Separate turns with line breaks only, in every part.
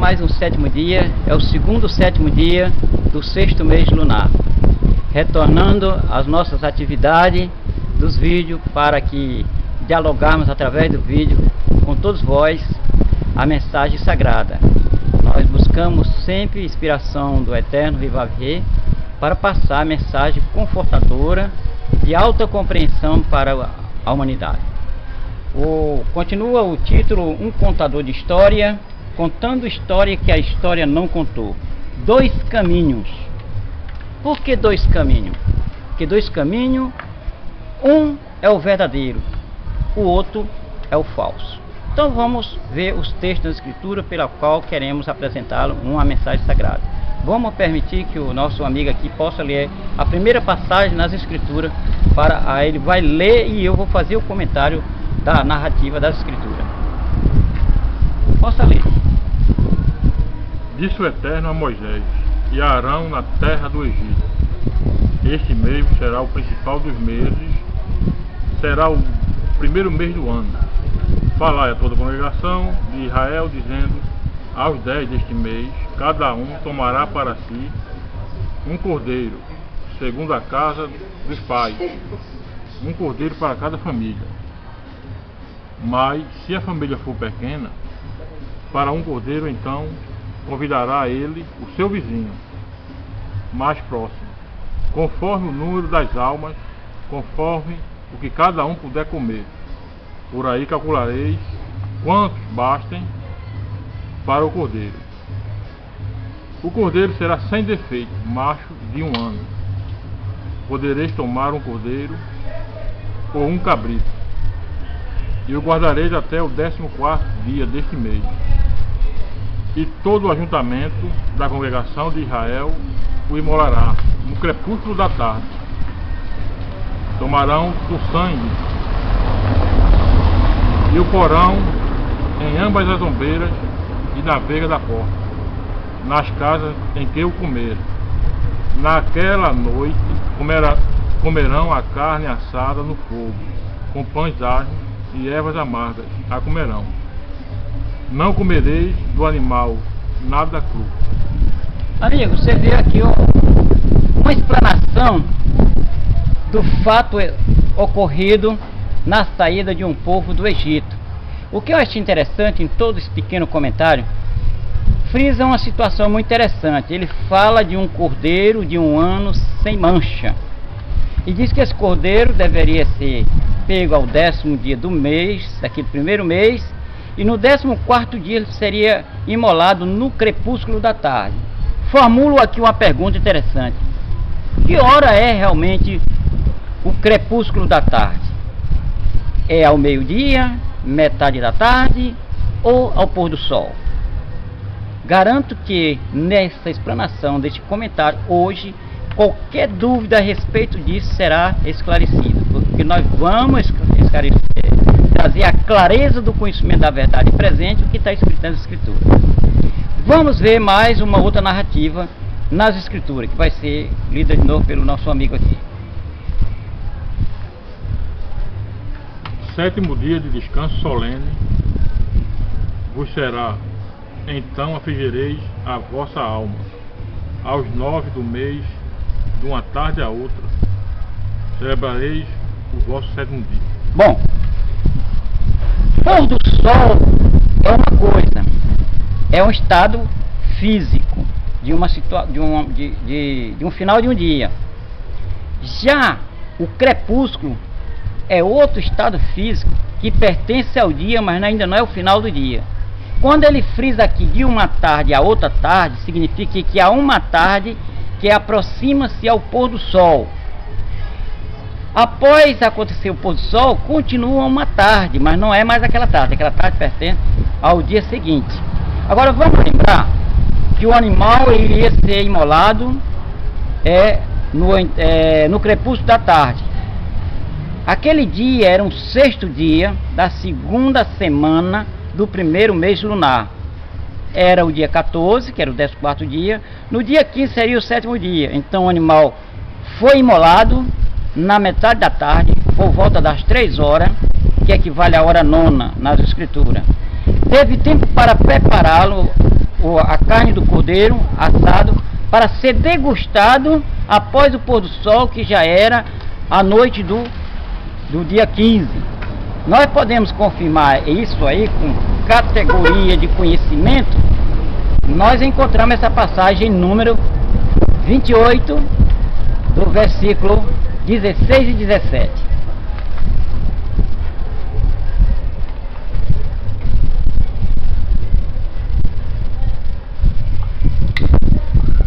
mais um sétimo dia, é o segundo sétimo dia do sexto mês lunar. Retornando às nossas atividades dos vídeos para que dialogarmos através do vídeo com todos vós a mensagem sagrada. Nós buscamos sempre inspiração do Eterno Vivavier para passar a mensagem confortadora de alta compreensão para a humanidade. Continua o título: Um contador de história, contando história que a história não contou. Dois caminhos. Por que dois caminhos? Porque dois caminhos, um é o verdadeiro, o outro é o falso. Então vamos ver os textos da Escritura pela qual queremos apresentá-lo uma mensagem sagrada. Vamos permitir que o nosso amigo aqui possa ler a primeira passagem nas Escrituras. Ele vai ler e eu vou fazer o comentário da narrativa das Escrituras. Possa ler.
Disse o Eterno a Moisés e a Arão na terra do Egito: Este mês será o principal dos meses, será o primeiro mês do ano. Falai a toda a congregação de Israel, dizendo: Aos 10 deste mês, cada um tomará para si um cordeiro, segundo a casa dos pais, um cordeiro para cada família. Mas, se a família for pequena, para um cordeiro, então, convidará ele o seu vizinho mais próximo, conforme o número das almas, conforme o que cada um puder comer. Por aí calculareis quantos bastem para o cordeiro. O cordeiro será sem defeito, macho de 1 ano. Podereis tomar um cordeiro ou um cabrito, e o guardareis até o 14º dia deste mês. E todo o ajuntamento da congregação de Israel o imolará no crepúsculo da tarde. Tomarão do sangue e o porão em ambas as ombreiras e na veiga da porta, nas casas em que o comer. Naquela noite comerão a carne assada no fogo, com pães asmos e ervas amargas a comerão. Não comereis do animal nada cru.
Amigo, você vê aqui uma explanação do fato ocorrido na saída de um povo do Egito. O que eu achei interessante em todo esse pequeno comentário, frisa uma situação muito interessante. Ele fala de um cordeiro de 1 ano sem mancha, e diz que esse cordeiro deveria ser pego ao 10º dia do mês, daquele primeiro mês, e no 14º dia ele seria imolado no crepúsculo da tarde. Formulo aqui uma pergunta interessante: que hora é realmente o crepúsculo da tarde? É ao meio-dia, metade da tarde ou ao pôr do sol? Garanto que nessa explanação deste comentário hoje, qualquer dúvida a respeito disso será esclarecida, porque nós vamos esclarecer, trazer a clareza do conhecimento da verdade presente, o que está escrito nas Escrituras. Vamos ver mais uma outra narrativa nas Escrituras, que vai ser lida de novo pelo nosso amigo aqui.
7º dia de descanso solene vos será, então afligireis a vossa alma. Aos 9 do mês, de uma tarde a outra, celebrareis o vosso 7º dia.
Bom, pôr do sol é uma coisa, é um estado físico de um final de um dia. Já o crepúsculo é outro estado físico que pertence ao dia, mas ainda não é o final do dia. Quando ele frisa aqui de uma tarde a outra tarde, significa que há uma tarde que aproxima-se ao pôr do sol. Após acontecer o pôr do sol, continua uma tarde, mas não é mais aquela tarde pertence ao dia seguinte. Agora vamos lembrar que o animal iria ser imolado no crepúsculo da tarde. Aquele dia era um 6º dia da 2ª semana do primeiro mês lunar. Era o dia 14, que era o 14º dia. No dia 15 seria o 7º dia. Então o animal foi imolado na metade da tarde, por volta das 3 horas, que equivale à hora 9ª nas Escrituras. Teve tempo para prepará-lo a carne do cordeiro assado para ser degustado após o pôr do sol, que já era a noite do dia 15. Nós podemos confirmar isso aí com categoria de conhecimento. Nós encontramos essa passagem em número 28, do versículo 16 e 17.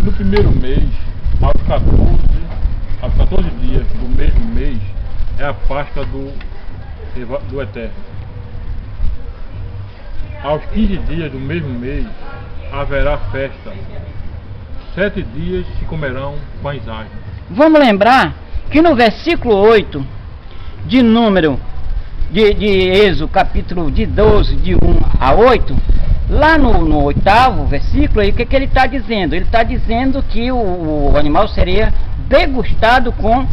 No primeiro mês, aos 14 dias do mesmo mês, é a Páscoa do Eterno. Aos 15 dias do mesmo mês, haverá festa. 7 dias se comerão pães asmos.
Vamos lembrar que no versículo 8 de número de Êxodo, capítulo de 12, de 1 a 8, lá no oitavo versículo, aí, o que ele está dizendo? Ele está dizendo que o animal seria degustado com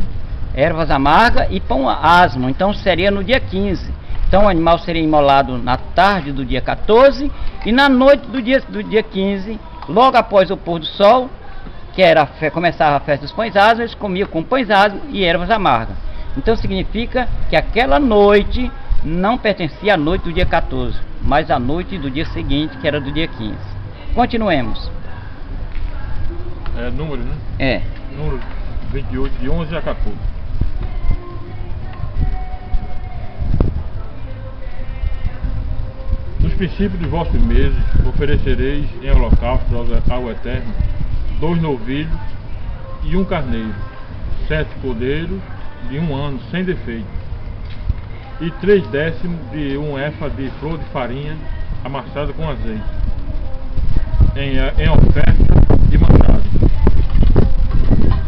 ervas amargas e pão asmo. Então seria no dia 15. Então o animal seria imolado na tarde do dia 14 e na noite do dia 15, logo após o pôr do sol, que era começava a festa dos pães asmos, eles comiam com pães asmos e ervas amargas. Então significa que aquela noite não pertencia à noite do dia 14, mas à noite do dia seguinte, que era do dia 15. Continuemos.
É número, né?
É.
Número 28, de 11 a 14. Nos princípios dos vossos meses oferecereis em holocausto ao Eterno 2 novilhos e 1 carneiro, 7 cordeiros de 1 ano sem defeito, e 3/10 de 1 efa de flor de farinha amassada com azeite, em oferta de manjares.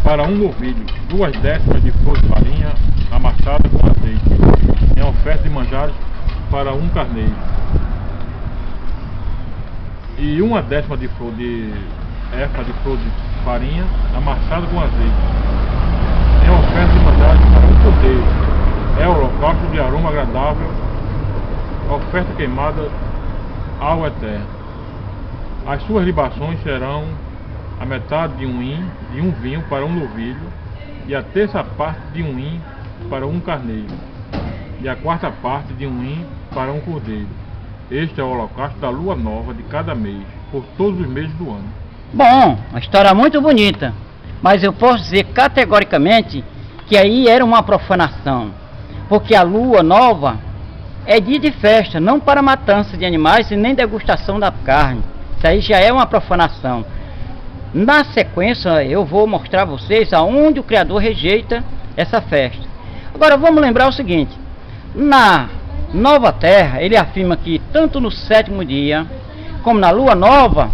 Para 1 novilho, 2/10 de flor de farinha amassada com azeite, em oferta de manjares para 1 carneiro, e 1/10 de flor de farinha amassada com azeite, em oferta de manjares para 1 cordeiro. É o holocausto de aroma agradável, oferta queimada ao Eterno. As suas libações serão a metade de 1 hin de 1 vinho para 1 novilho, e a terça parte de 1 hin para 1 carneiro, e a quarta parte de 1 hin para 1 cordeiro. Este é o holocausto da lua nova de cada mês, por todos os meses do ano.
Bom, uma história muito bonita, mas eu posso dizer categoricamente que aí era uma profanação, porque a lua nova é dia de festa, não para matança de animais e nem degustação da carne. Isso aí já é uma profanação. Na sequência eu vou mostrar a vocês aonde o Criador rejeita essa festa. Agora vamos lembrar o seguinte: na nova terra ele afirma que tanto no 7º dia como na lua nova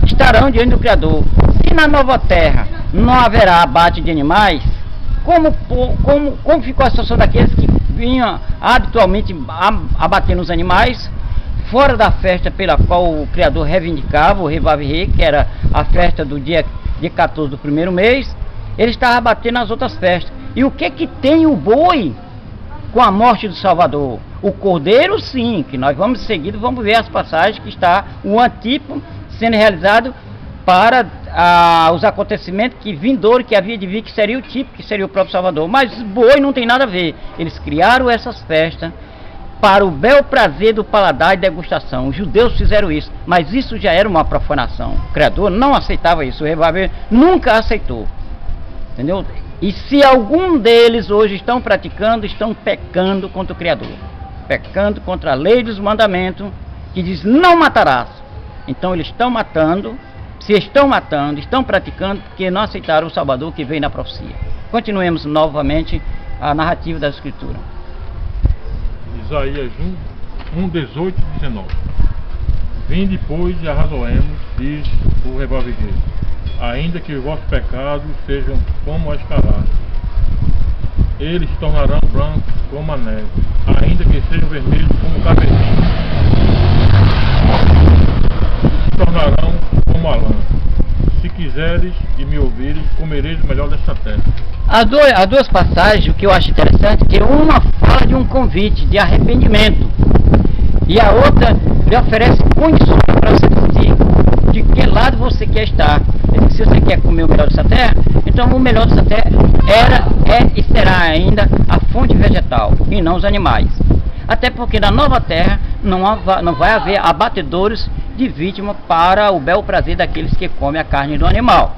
estarão diante do Criador. Se na nova terra não haverá abate de animais, como ficou a situação daqueles que vinham habitualmente abatendo os animais fora da festa pela qual o Criador reivindicava, o Revavirê, que era a festa do dia 14 do primeiro mês? Ele estava abatendo as outras festas. E o que tem o boi com a morte do Salvador? O cordeiro, sim, que nós vamos seguindo, vamos ver as passagens que está o antípono sendo realizado para os acontecimentos que vindouro que havia de vir, que seria o tipo, que seria o próprio Salvador. Mas boi não tem nada a ver. Eles criaram essas festas para o bel prazer do paladar e degustação. Os judeus fizeram isso, mas isso já era uma profanação. O Criador não aceitava isso, o Revavirê nunca aceitou. Entendeu? E se algum deles hoje estão praticando, estão pecando contra o Criador, pecando contra a lei dos mandamentos, que diz não matarás. Então eles estão matando. Se estão matando, estão praticando, porque não aceitaram o Salvador que veio na profecia. Continuemos novamente a narrativa da Escritura.
Isaías 1, 18 e 19. Vinde, pois, e arrazoemos, diz o Revavirê, ainda que os vossos pecados sejam como a escarlate, eles se tornarão brancos como a neve, ainda que sejam vermelhos como o carmesim, se tornarão como a lã. Se quiseres e me ouvires, comereis o melhor desta terra.
As duas passagens, o que eu acho interessante, é que uma fala de um convite de arrependimento e a outra lhe oferece condições para você decidir de que lado você quer estar. Ele disse, se você quer comer o melhor dessa terra, então o melhor dessa terra é e será ainda a fonte vegetal, e não os animais. Até porque na nova terra não vai haver abatedores de vítima para o bel prazer daqueles que comem a carne do animal.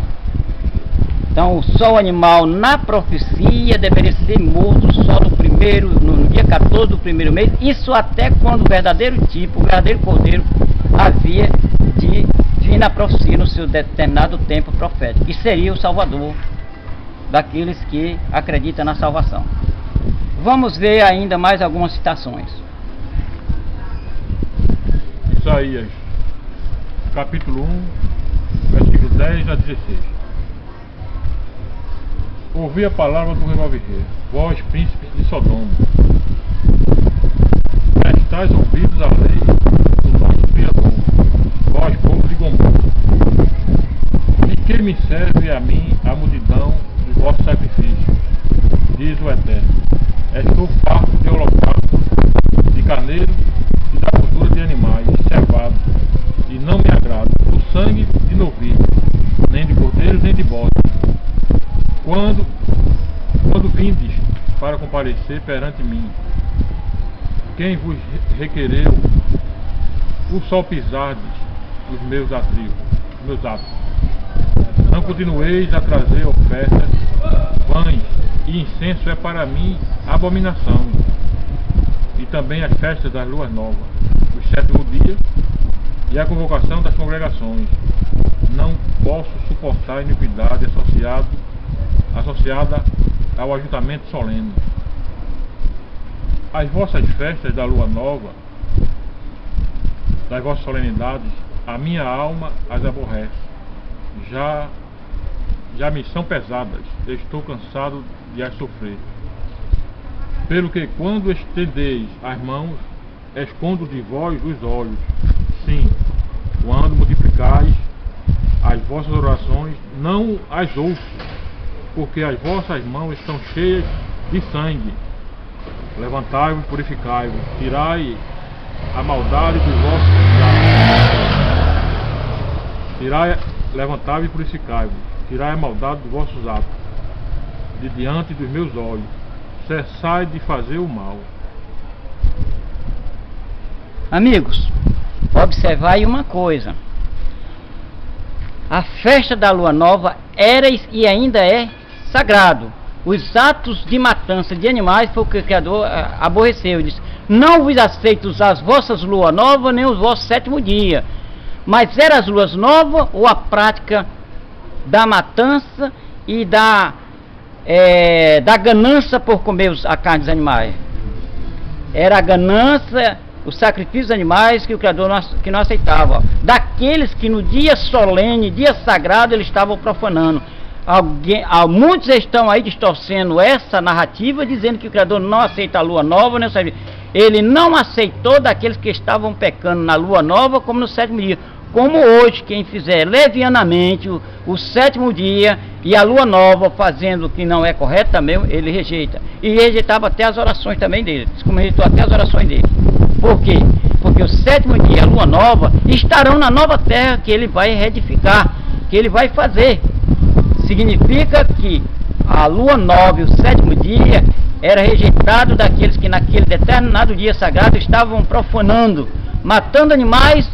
Então, só o animal na profecia deveria ser morto só no dia 14 do primeiro mês, isso até quando o verdadeiro tipo, o verdadeiro cordeiro, havia de vir na profecia no seu determinado tempo profético, que seria o Salvador daqueles que acreditam na salvação. Vamos ver ainda mais algumas citações.
Isaías, capítulo 1, versículo 10 a 16. Ouvi a palavra do revolver, vós príncipes de Sodoma, prestais ouvidos à lei do nosso Criador, vós povo de Gomorra. De que me serve a mim a multidão dos vossos sacrifícios, diz o Eterno. Estou farto de holocausto, de carneiro e da gordura de animais cevados, e não me agrada o sangue de novilho, nem de cordeiros, nem de bodes. Quando vindes para comparecer perante mim, quem vos requereu o sol pisardes dos meus atos? Não continueis a trazer ofertas vãs, e incenso é para mim abominação, e também as festas das luas novas, o sétimo dia e a convocação das congregações. Não posso suportar a iniquidade associada ao ajuntamento solene. As vossas festas da lua nova, das vossas solenidades, a minha alma as aborrece. Já me são pesadas, estou cansado de as sofrer. Pelo que quando estendeis as mãos, escondo de vós os olhos. Sim, quando multiplicais as vossas orações, não as ouço, porque as vossas mãos estão cheias de sangue. Levantai-vos, purificai-vos, tirai a maldade dos vossos atos. Levantai-vos e purificai-vos, tirai a maldade dos vossos atos, de diante dos meus olhos. Cessai de fazer o mal.
Amigos, observai uma coisa. A festa da lua nova era e ainda é sagrado. Os atos de matança de animais foi o que o Criador aborreceu. Ele disse, não vos aceito as vossas luas novas, nem os vossos sétimo dia. Mas eram as luas novas ou a prática da matança e da ganância por comer a carne dos animais? Era a ganância, os sacrifícios animais que o Criador que não aceitava. Daqueles que no dia solene, dia sagrado, eles estavam profanando. Muitos estão aí distorcendo essa narrativa, dizendo que o Criador não aceita a lua nova, nem sabe. Ele não aceitou daqueles que estavam pecando na lua nova, como no sétimo dia. Como hoje, quem fizer levianamente o sétimo dia e a lua nova, fazendo o que não é correto também, ele rejeita. E rejeitava até as orações também dele. Como rejeitou até as orações dele. Por quê? Porque o sétimo dia e a lua nova estarão na nova terra que ele vai reedificar, que ele vai fazer. Significa que a lua nova e o sétimo dia era rejeitado daqueles que naquele determinado dia sagrado estavam profanando, matando animais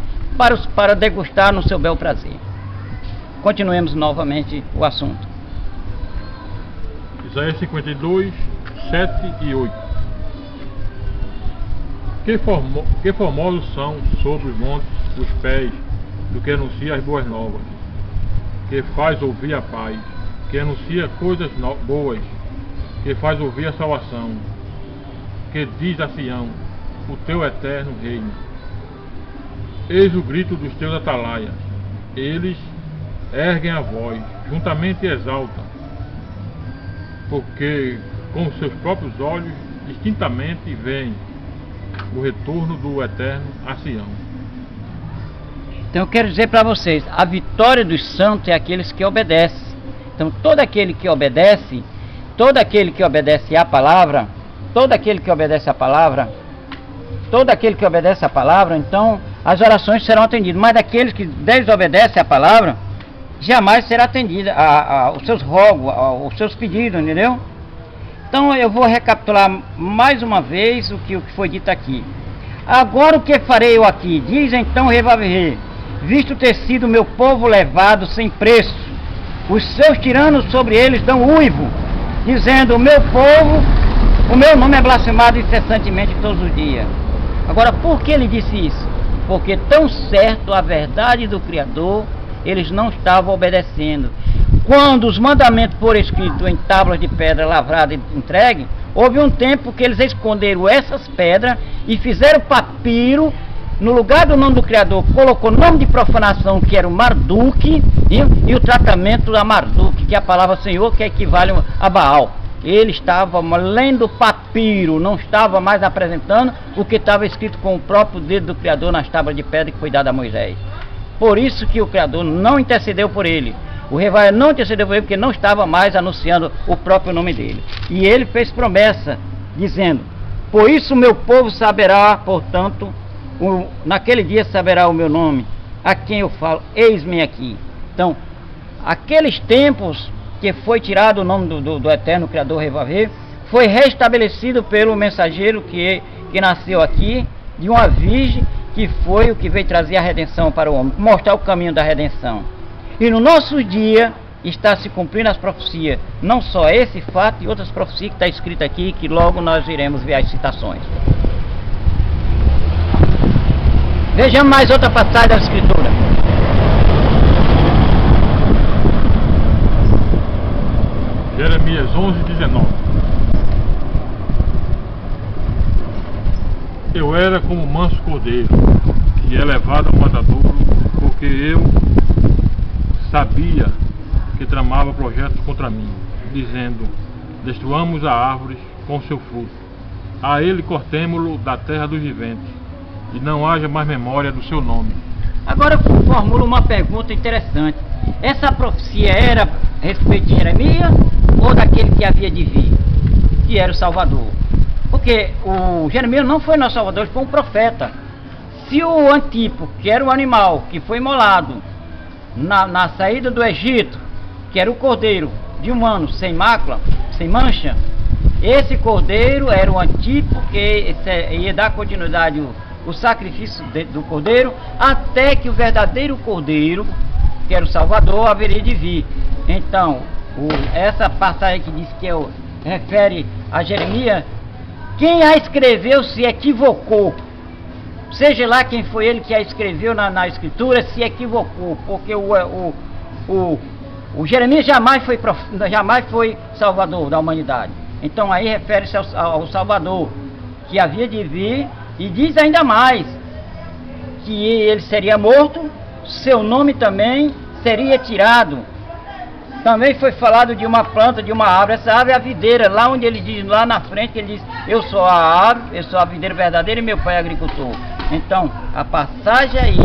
para degustar no seu bel prazer. Continuemos novamente o assunto.
Isaías 52, 7 e 8. Que formosos são sobre os montes os pés do que anuncia as boas novas, que faz ouvir a paz, que anuncia coisas boas, que faz ouvir a salvação, que diz a Sião, o teu eterno reino. Eis o grito dos teus atalaias, eles erguem a voz, juntamente exaltam, porque com os seus próprios olhos distintamente veem o retorno do eterno a Sião.
Então eu quero dizer para vocês, a vitória dos santos é aqueles que obedecem. Então todo aquele que obedece à palavra, então as orações serão atendidas. Mas daqueles que desobedecem a palavra, jamais será atendida os seus rogos, os seus pedidos, entendeu? Então eu vou recapitular mais uma vez o que foi dito aqui. Agora o que farei eu aqui? Diz então Revavirê, visto ter sido meu povo levado sem preço, os seus tiranos sobre eles dão uivo, dizendo, o meu povo, o meu nome é blasfemado incessantemente todos os dias. Agora, por que ele disse isso? Porque tão certo a verdade do Criador, eles não estavam obedecendo. Quando os mandamentos foram escritos em tábuas de pedra lavrada e entregue, houve um tempo que eles esconderam essas pedras e fizeram papiro. No lugar do nome do Criador, colocou o nome de profanação, que era o Marduk, e o tratamento da Marduk, que é a palavra Senhor, que equivale a Baal. Ele estava lendo papiro, não estava mais apresentando o que estava escrito com o próprio dedo do Criador nas tábuas de pedra que foi dada a Moisés. Por isso que o Criador não intercedeu por ele. O Revaia não intercedeu por ele porque não estava mais anunciando o próprio nome dele. E ele fez promessa, dizendo, por isso meu povo saberá, portanto, naquele dia saberá o meu nome, a quem eu falo, eis-me aqui. Então, aqueles tempos que foi tirado o nome do eterno Criador Revavé, foi restabelecido pelo mensageiro que nasceu aqui, de uma virgem, que foi o que veio trazer a redenção para o homem, mostrar o caminho da redenção. E no nosso dia está se cumprindo as profecias, não só esse fato e outras profecias que está escrito aqui, que logo nós iremos ver as citações. Vejamos mais outra passagem da Escritura.
Jeremias 11:19. Eu era como manso cordeiro, que é levado ao matadouro, porque eu sabia que tramava projetos contra mim, dizendo, destruamos a árvore com seu fruto, a ele cortemo-lo da terra dos viventes, e não haja mais memória do seu nome.
Agora eu formulo uma pergunta interessante. Essa profecia era a respeito de Jeremias ou daquele que havia de vir, que era o Salvador? Porque o Jeremias não foi nosso Salvador, ele foi um profeta. Se o Antipo, que era o animal que foi imolado na saída do Egito, que era o cordeiro de um ano sem mácula, sem mancha, esse cordeiro era o Antipo que ia dar continuidade o sacrifício do cordeiro, até que o verdadeiro cordeiro, que era o Salvador, haveria de vir. Então, essa passagem que diz que refere a Jeremias, quem a escreveu se equivocou. Seja lá quem foi ele que a escreveu na escritura, se equivocou, porque o Jeremias jamais foi Salvador da humanidade. Então aí refere-se ao Salvador, que havia de vir. E diz ainda mais, que ele seria morto, seu nome também seria tirado. Também foi falado de uma planta, de uma árvore, essa árvore é a videira, lá onde ele diz, lá na frente, ele diz, eu sou a árvore, eu sou a videira verdadeira e meu pai é agricultor. Então, a passagem aí,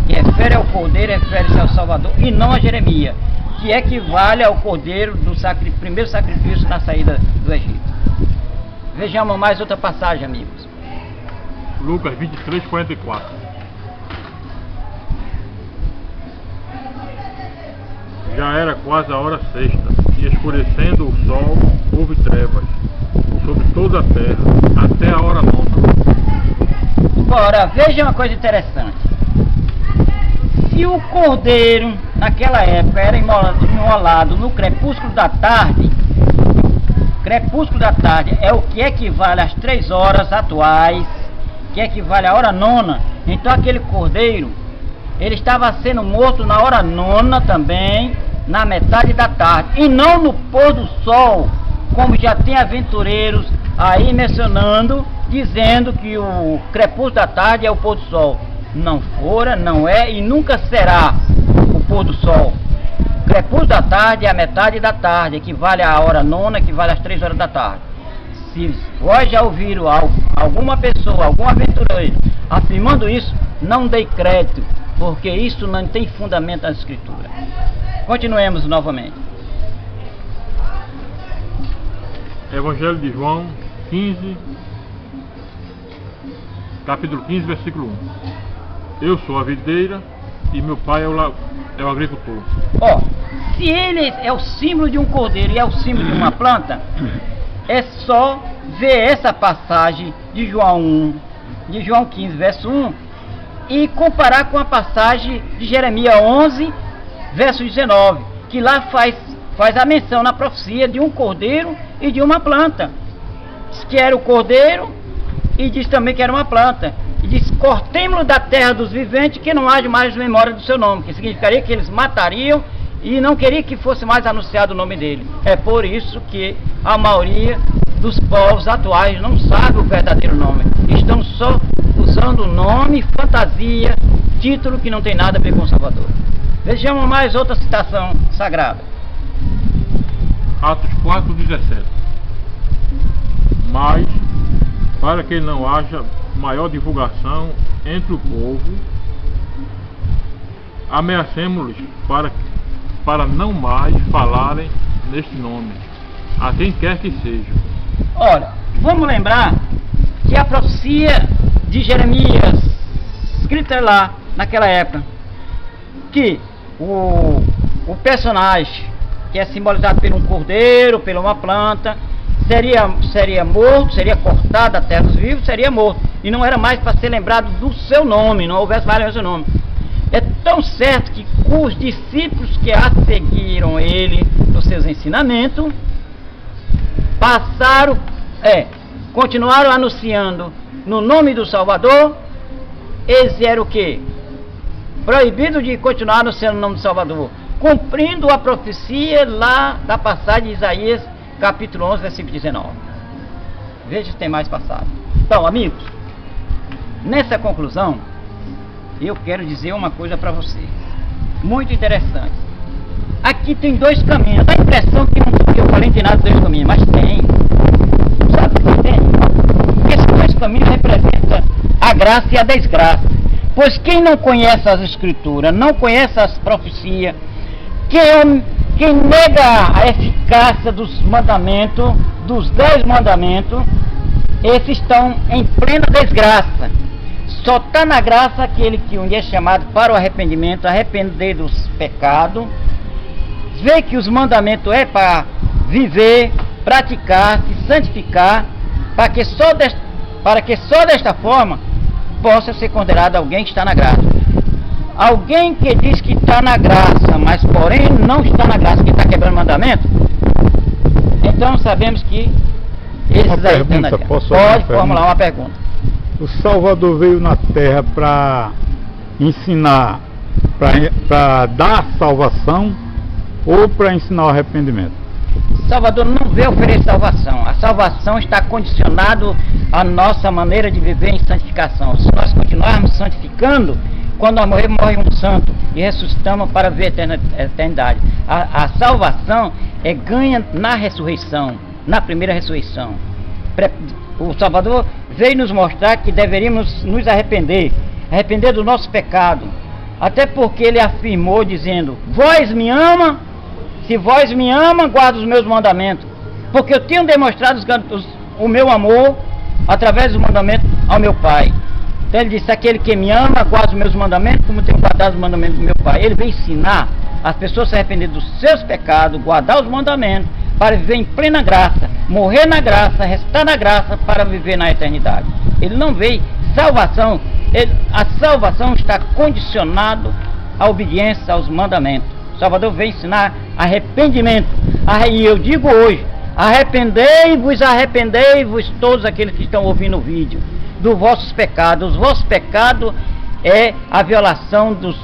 que refere ao cordeiro, refere-se ao Salvador, e não a Jeremias, que equivale ao cordeiro do primeiro sacrifício na saída do Egito. Vejamos mais outra passagem, amigos.
Lucas 23:44. Já era quase a hora sexta, e escurecendo o sol, houve trevas sobre toda a terra, até a hora nona.
Ora, veja uma coisa interessante. Se o cordeiro, naquela época, era imolado no crepúsculo da tarde é o que equivale às 3 horas atuais, que equivale à hora nona. Então aquele cordeiro, ele estava sendo morto na hora nona também, na metade da tarde, e não no pôr do sol, como já tem aventureiros aí mencionando, dizendo que o crepúsculo da tarde é o pôr do sol. Não fora, não é e nunca será o pôr do sol. O crepúsculo da tarde é a metade da tarde, equivale à hora nona, equivale às 3 horas da tarde. Se vós já ouviram alguma pessoa, algum aventureiro afirmando isso, não dei crédito, porque isso não tem fundamento na Escritura. Continuemos novamente.
Evangelho de João 15, capítulo 15, versículo 1. Eu sou a videira e meu pai é o agricultor.
Ó, se ele é o símbolo de um cordeiro e é o símbolo de uma planta, é só ver essa passagem de João 1, de João 15, verso 1, e comparar com a passagem de Jeremias 11, verso 19, que lá faz a menção na profecia de um cordeiro e de uma planta. Diz que era o cordeiro e diz também que era uma planta. E diz: cortemo-lo da terra dos viventes, que não haja mais memória do seu nome, que significaria que eles matariam e não queria que fosse mais anunciado o nome dele. É por isso que a maioria dos povos atuais não sabe o verdadeiro nome, estão só usando nome, fantasia, título que não tem nada a ver com o Salvador. Vejamos mais outra citação sagrada.
Atos 4:17. Mas, para que não haja maior divulgação entre o povo, ameacemos-los para não mais falarem neste nome, a quem quer que seja.
Ora, vamos lembrar que a profecia de Jeremias, escrita lá naquela época, que o personagem que é simbolizado por um cordeiro, por uma planta, seria morto, seria cortado da terra dos vivos, seria morto, e não era mais para ser lembrado do seu nome, não houvesse mais o seu nome. É tão certo que os discípulos que a seguiram ele nos seus ensinamentos continuaram anunciando no nome do Salvador. Eles eram o quê? Proibido de continuar anunciando o nome do Salvador, cumprindo a profecia lá da passagem de Isaías capítulo 11, versículo 19. Veja se tem mais passado. Então, amigos, nessa conclusão, eu quero dizer uma coisa para vocês, muito interessante. Aqui tem dois caminhos. Dá a impressão que eu falei tem nada de dois caminhos, mas tem. Sabe por que tem? Porque esses dois caminhos representam a graça e a desgraça. Pois quem não conhece as Escrituras, não conhece as profecias, quem nega a eficácia dos mandamentos, dos 10 mandamentos, esses estão em plena desgraça. Só está na graça aquele que um dia é chamado para o arrependimento, arrepender dos pecados, vê que os mandamentos é para viver, praticar, se santificar, para que só desta forma possa ser considerado alguém que está na graça. Alguém que diz que está na graça, mas porém não está na graça, que está quebrando mandamento, então sabemos que esses aí estão na graça. Pode formular uma pergunta.
O Salvador veio na Terra para ensinar, para dar salvação ou para ensinar o arrependimento?
Salvador não veio oferecer salvação. A salvação está condicionada à nossa maneira de viver em santificação. Se nós continuarmos santificando, quando nós morremos, morre um santo e ressuscitamos para ver a eternidade. A salvação é ganha na ressurreição, na primeira ressurreição. O Salvador veio nos mostrar que deveríamos nos arrepender do nosso pecado, até porque ele afirmou dizendo: vós me ama, se vós me ama, guarda os meus mandamentos, porque eu tenho demonstrado o meu amor através dos mandamentos ao meu Pai. Então ele disse: aquele que me ama, guarda os meus mandamentos, como tenho guardado os mandamentos do meu Pai. Ele veio ensinar as pessoas a se arrepender dos seus pecados, guardar os mandamentos, para viver em plena graça, morrer na graça, restar na graça, para viver na eternidade. Ele não veio salvação, a salvação está condicionada à obediência aos mandamentos. O Salvador veio ensinar arrependimento. E eu digo hoje: arrependei-vos, arrependei-vos, todos aqueles que estão ouvindo o vídeo, dos vossos pecados. Os vossos pecados é a violação dos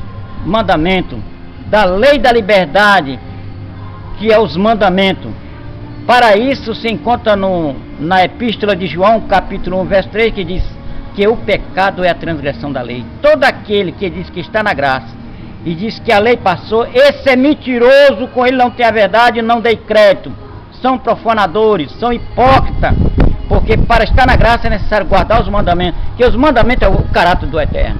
mandamentos, da lei da liberdade, que é os mandamentos. Para isso se encontra na epístola de João, capítulo 1, verso 3, que diz que o pecado é a transgressão da lei. Todo aquele que diz que está na graça e diz que a lei passou, esse é mentiroso, com ele não tem a verdade, não dei crédito. São profanadores, são hipócritas, porque para estar na graça é necessário guardar os mandamentos, que os mandamentos é o caráter do Eterno.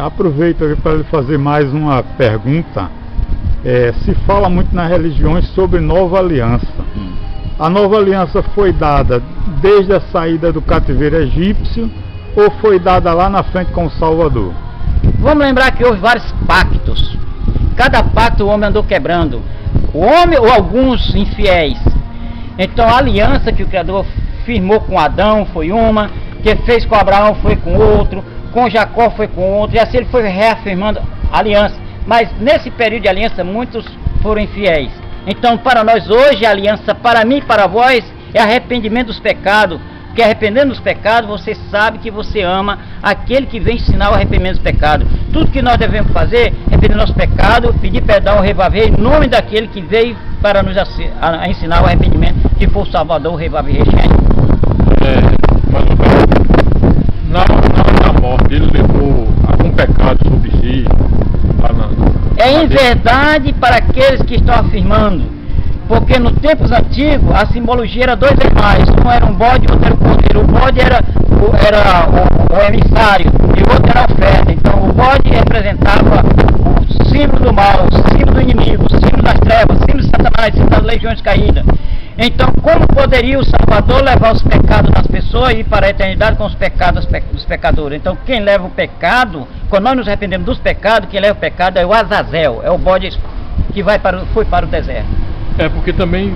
Aproveito aqui para lhe fazer mais uma pergunta. Se fala muito nas religiões sobre nova aliança. A nova aliança foi dada desde a saída do cativeiro egípcio ou foi dada lá na frente com o Salvador?
Vamos lembrar que houve vários pactos. Cada pacto o homem andou quebrando. O homem ou alguns infiéis. Então a aliança que o Criador firmou com Adão foi uma, que fez com Abraão foi com outro, com Jacó foi com outro, e assim ele foi reafirmando a aliança. Mas nesse período de aliança muitos foram infiéis. Então para nós hoje a aliança, para mim e para vós, é arrependimento dos pecados. Porque arrependendo dos pecados, você sabe que você ama aquele que vem ensinar o arrependimento dos pecados. Tudo que nós devemos fazer, arrepender nosso pecado, pedir perdão, revaver, em nome daquele que veio para nos ensinar o arrependimento, que foi o Salvador, o revaver.
Mas na morte ele levou algum pecado sobre si.
Em verdade para aqueles que estão afirmando. Porque no tempos antigos a simbologia era dois animais, um era um bode e outro era o cordeiro. O bode era o emissário e o outro era a oferta. Então o bode representava o símbolo do mal, o símbolo do inimigo, o símbolo das trevas, o símbolo de Satanás, o símbolo das legiões caídas. Então como poderia o Salvador levar os pecados das pessoas e ir para a eternidade com os pecados dos pecadores? Então quem leva o pecado, quando nós nos arrependemos dos pecados, quem leva o pecado é o Azazel, é o bode que foi para o deserto.
Porque também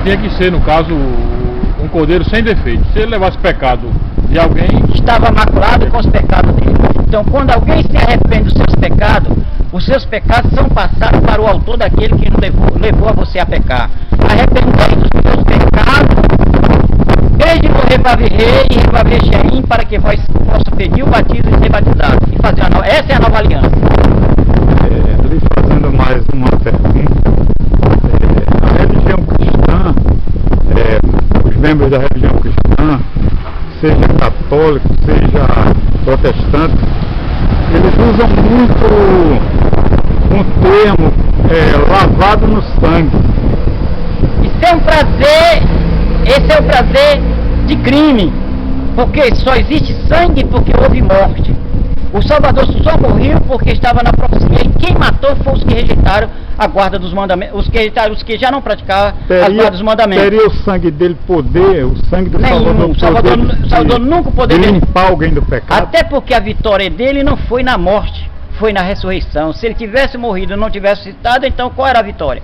tinha que ser, no caso, um cordeiro sem defeito. Se ele levasse pecado de alguém,
estava maculado com os pecados dele. Então quando alguém se arrepende dos seus pecados, os seus pecados são passados para o autor daquele que levou a você a pecar. Arrependei dos seus pecados, desde no Revaver Rei e Revaver Sheim, para que vós possa pedir o batismo e ser batizado. E fazer essa é a nova aliança.
Ali fazendo mais uma pergunta, a religião cristã, os membros da religião cristã, seja católico, seja protestante, eles usam muito um termo lavado no sangue.
Isso é um prazer, esse é o prazer de crime, porque só existe sangue porque houve morte. O Salvador só morreu porque estava na profecia, e quem matou foi os que rejeitaram a guarda dos mandamentos, os que já não praticavam a guarda dos mandamentos.
Teria o sangue dele poder, o sangue do Salvador,
o Salvador nunca poderia
limpar alguém do pecado?
Até porque a vitória dele não foi na morte, foi na ressurreição. Se ele tivesse morrido e não tivesse citado, então qual era a vitória?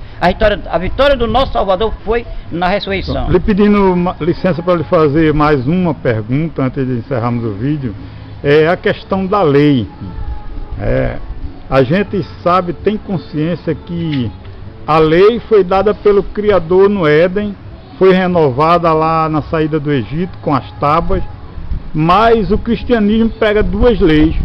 A vitória do nosso Salvador foi na ressurreição.
Lhe pedindo licença para lhe fazer mais uma pergunta antes de encerrarmos o vídeo. É a questão da lei. A gente sabe, tem consciência que a lei foi dada pelo Criador no Éden, foi renovada lá na saída do Egito com as tábuas, mas o cristianismo prega duas leis.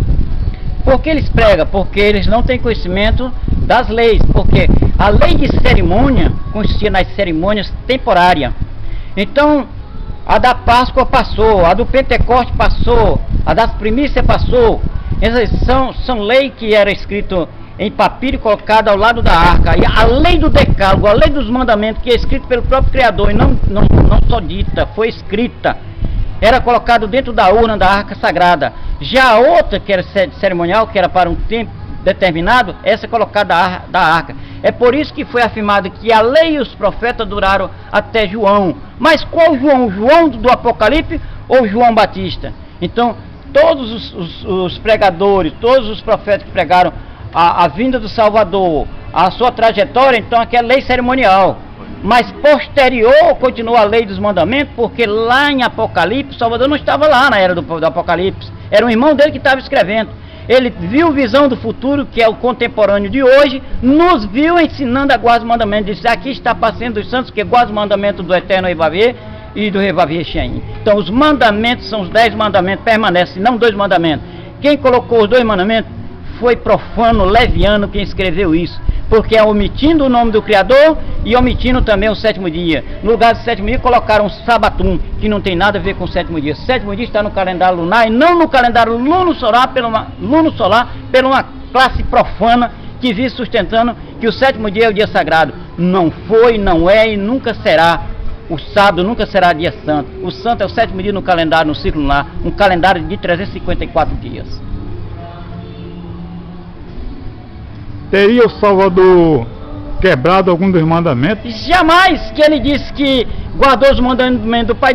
Por que eles pregam? Porque eles não têm conhecimento das leis, porque a lei de cerimônia consistia nas cerimônias temporárias. Então a da Páscoa passou, a do Pentecoste passou, a das primícias passou. Essas são leis que era escrito em papiro e colocado ao lado da arca. E a lei do decálogo, a lei dos mandamentos, que é escrito pelo próprio Criador e não só dita, foi escrita, era colocado dentro da urna da arca sagrada. Já a outra, que era cerimonial, que era para um tempo determinado, essa é colocada da arca. É por isso que foi afirmado que a lei e os profetas duraram até João. Mas qual João? João do Apocalipse ou João Batista? Então todos os pregadores, todos os profetas que pregaram a vinda do Salvador, a sua trajetória, então aqui é lei cerimonial. Mas posterior continua a lei dos mandamentos, porque lá em Apocalipse, o Salvador não estava lá na era do Apocalipse, era um irmão dele que estava escrevendo. Ele viu visão do futuro, que é o contemporâneo de hoje, nos viu ensinando a guardar os mandamentos. Disse: aqui está a paciência dos santos que guarda os mandamentos do eterno Revaver e do Revaver Sheim. Então os mandamentos são os 10 mandamentos, permanecem, não 2 mandamentos. Quem colocou os 2 mandamentos foi profano, leviano, quem escreveu isso, porque é omitindo o nome do Criador e omitindo também o 7º dia. No lugar do 7º dia colocaram o Sabatum, que não tem nada a ver com o 7º dia. O 7º dia está no calendário lunar e não no calendário luno solar, pela uma classe profana que vive sustentando que o 7º dia é o dia sagrado. Não foi, não é e nunca será. O sábado nunca será dia santo. O santo é o 7º dia no calendário, no ciclo lunar, um calendário de 354 dias.
Teria o Salvador quebrado algum dos mandamentos?
Jamais, que ele disse que guardou os mandamentos do Pai